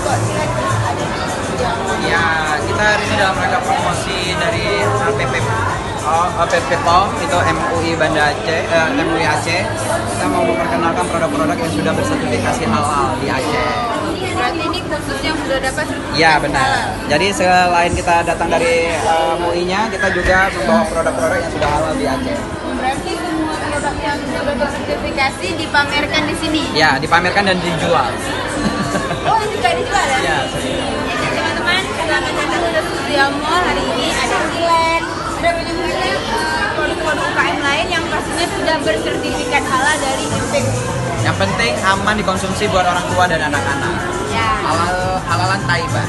kok kira-kira ada di Jamal? Ya, kita hari ini dalam rangka promosi dari PP POM itu MUI Banda Aceh, MUI Aceh. Kita mau memperkenalkan produk-produk yang sudah bersertifikasi halal di Aceh. Berarti ini khusus yang sudah dapat sertifikasi Ya benar. halal. Jadi selain kita datang dari MUI-nya, kita juga membawa produk-produk yang sudah halal di Aceh. Berarti semua produk yang sudah bersertifikasi dipamerkan di sini. Ya, dipamerkan dan dijual. Oh, juga dijual ya? Ya, Jadi teman-teman, selamat datang ke Studio Mall. Hari ini ada Silen, ada banyak-banyak produk-produk UKM lain yang pastinya sudah bersertifikat halal dari IPEK. Yang penting aman dikonsumsi buat orang tua dan anak-anak. Ya. Halalan Taiba.